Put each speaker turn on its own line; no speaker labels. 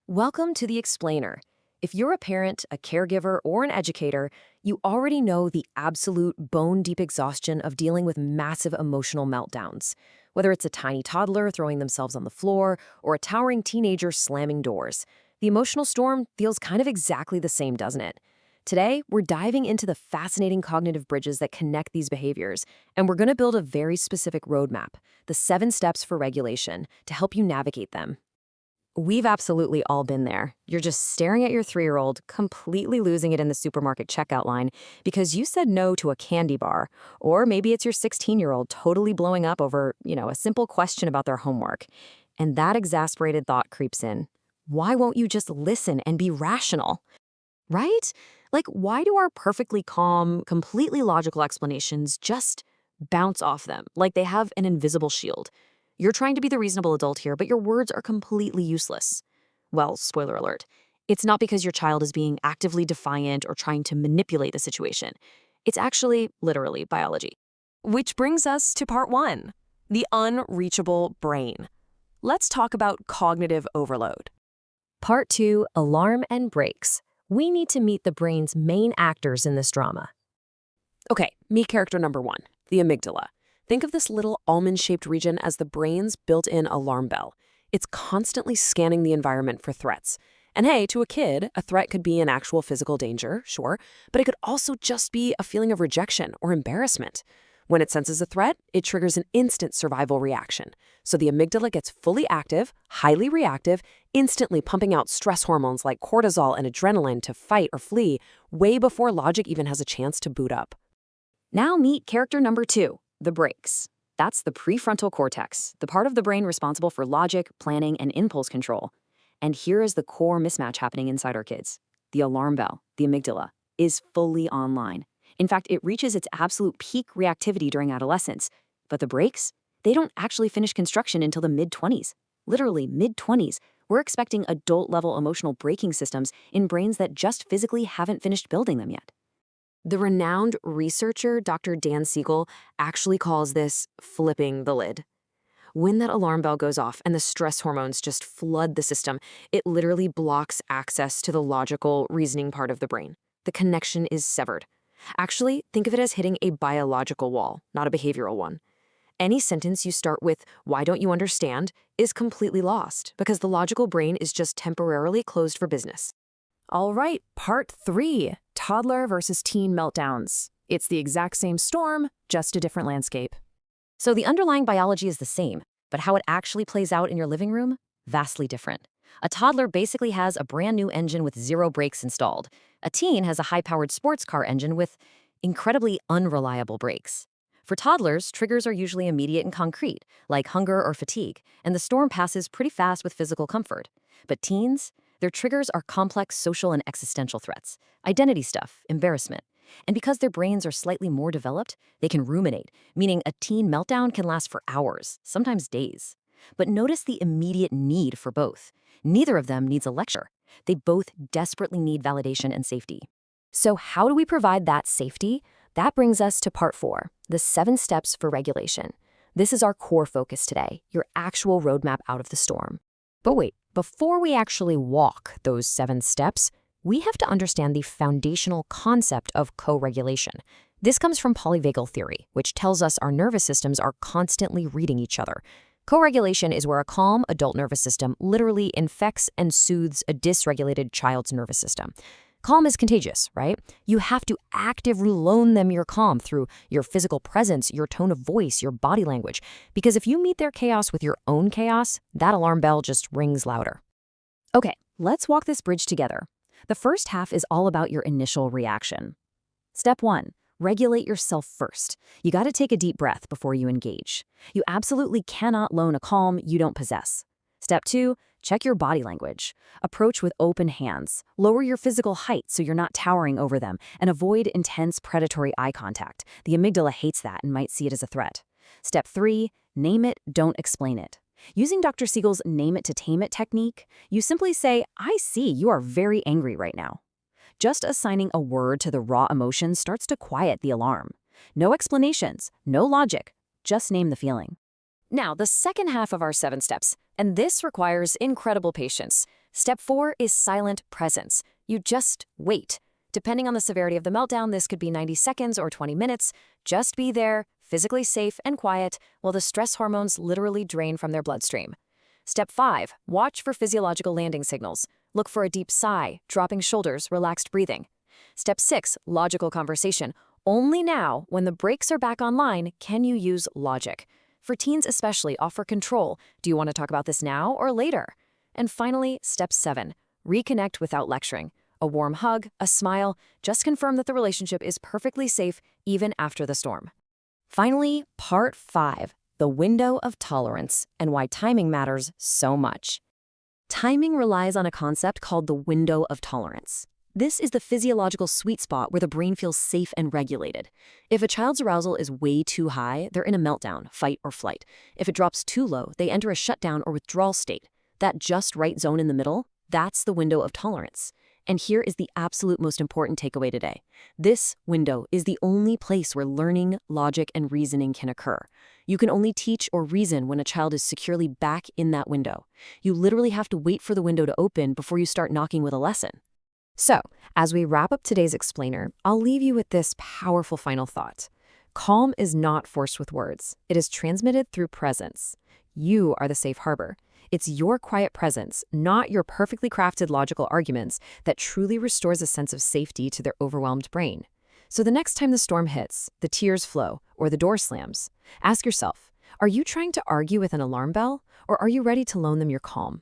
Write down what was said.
Welcome to The Explainer. If you're a parent, a caregiver, or an educator, you already know the absolute bone-deep exhaustion of dealing with massive emotional meltdowns. Whether it's a tiny toddler throwing themselves on the floor or a towering teenager slamming doors, the emotional storm feels kind of exactly the same, doesn't it? Today, we're diving into the fascinating cognitive bridges that connect these behaviors, and we're going to build a very specific roadmap, the 7 steps for regulation, to help you navigate them. We've absolutely all been there. You're just staring at your 3-year-old, completely losing it in the supermarket checkout line because you said no to a candy bar. Or maybe it's your 16-year-old totally blowing up over, a simple question about their homework. And that exasperated thought creeps in. Why won't you just listen and be rational? Right? Like, why do our perfectly calm, completely logical explanations just bounce off them like they have an invisible shield? You're trying to be the reasonable adult here, but your words are completely useless. Well, spoiler alert, it's not because your child is being actively defiant or trying to manipulate the situation. It's actually, literally, biology.
Which brings us to part 1, the unreachable brain. Let's talk about cognitive overload.
Part 2, alarm and brakes. We need to meet the brain's main actors in this drama.
Okay, meet character number 1, the amygdala. Think of this little almond-shaped region as the brain's built-in alarm bell. It's constantly scanning the environment for threats. And hey, to a kid, a threat could be an actual physical danger, sure, but it could also just be a feeling of rejection or embarrassment. When it senses a threat, it triggers an instant survival reaction. So the amygdala gets fully active, highly reactive, instantly pumping out stress hormones like cortisol and adrenaline to fight or flee, way before logic even has a chance to boot up.
Now meet character number 2. The brakes. That's the prefrontal cortex, the part of the brain responsible for logic, planning, and impulse control. And here is the core mismatch happening inside our kids. The alarm bell, the amygdala, is fully online. In fact, it reaches its absolute peak reactivity during adolescence. But the brakes? They don't actually finish construction until the mid-20s. Literally mid-20s. We're expecting adult-level emotional braking systems in brains that just physically haven't finished building them yet. The renowned researcher, Dr. Dan Siegel, actually calls this flipping the lid. When that alarm bell goes off and the stress hormones just flood the system, it literally blocks access to the logical, reasoning part of the brain. The connection is severed. Actually, think of it as hitting a biological wall, not a behavioral one. Any sentence you start with, "Why don't you understand?" is completely lost because the logical brain is just temporarily closed for business.
All right, part 3, toddler versus teen meltdowns. It's the exact same storm, just a different landscape.
So the underlying biology is the same, but how it actually plays out in your living room? Vastly different. A toddler basically has a brand new engine with 0 brakes installed. A teen has a high-powered sports car engine with incredibly unreliable brakes. For toddlers, triggers are usually immediate and concrete, like hunger or fatigue, and the storm passes pretty fast with physical comfort. But teens? Their triggers are complex social and existential threats, identity stuff, embarrassment. And because their brains are slightly more developed, they can ruminate, meaning a teen meltdown can last for hours, sometimes days. But notice the immediate need for both. Neither of them needs a lecture. They both desperately need validation and safety. So how do we provide that safety? That brings us to part 4, the 7 steps for regulation. This is our core focus today, your actual roadmap out of the storm. But wait, before we actually walk those 7 steps, we have to understand the foundational concept of co-regulation. This comes from polyvagal theory, which tells us our nervous systems are constantly reading each other. Co-regulation is where a calm adult nervous system literally infects and soothes a dysregulated child's nervous system. Calm is contagious, right? You have to actively loan them your calm through your physical presence, your tone of voice, your body language. Because if you meet their chaos with your own chaos, that alarm bell just rings louder. Okay, let's walk this bridge together. The first half is all about your initial reaction. Step 1, regulate yourself first. You got to take a deep breath before you engage. You absolutely cannot loan a calm you don't possess. Step 2, check your body language. Approach with open hands. Lower your physical height so you're not towering over them, and avoid intense predatory eye contact. The amygdala hates that and might see it as a threat. Step 3, name it, don't explain it. Using Dr. Siegel's name it to tame it technique, you simply say, "I see you are very angry right now." Just assigning a word to the raw emotion starts to quiet the alarm. No explanations, no logic, just name the feeling. Now, the second half of our 7 steps, and this requires incredible patience. Step 4 is silent presence. You just wait. Depending on the severity of the meltdown, this could be 90 seconds or 20 minutes. Just be there, physically safe and quiet, while the stress hormones literally drain from their bloodstream. Step 5, watch for physiological landing signals. Look for a deep sigh, dropping shoulders, relaxed breathing. Step 6, logical conversation. Only now, when the brakes are back online, can you use logic. For teens especially, offer control. Do you want to talk about this now or later? And finally, step 7, reconnect without lecturing. A warm hug, a smile, just confirm that the relationship is perfectly safe even after the storm. Finally, part 5, the window of tolerance and why timing matters so much. Timing relies on a concept called the window of tolerance. This is the physiological sweet spot where the brain feels safe and regulated. If a child's arousal is way too high, they're in a meltdown, fight or flight. If it drops too low, they enter a shutdown or withdrawal state. That just right zone in the middle, that's the window of tolerance. And here is the absolute most important takeaway today. This window is the only place where learning, logic, and reasoning can occur. You can only teach or reason when a child is securely back in that window. You literally have to wait for the window to open before you start knocking with a lesson. So, as we wrap up today's explainer, I'll leave you with this powerful final thought. Calm is not forced with words. It is transmitted through presence. You are the safe harbor. It's your quiet presence, not your perfectly crafted logical arguments, that truly restores a sense of safety to their overwhelmed brain. So the next time the storm hits, the tears flow, or the door slams, ask yourself, are you trying to argue with an alarm bell, or are you ready to loan them your calm?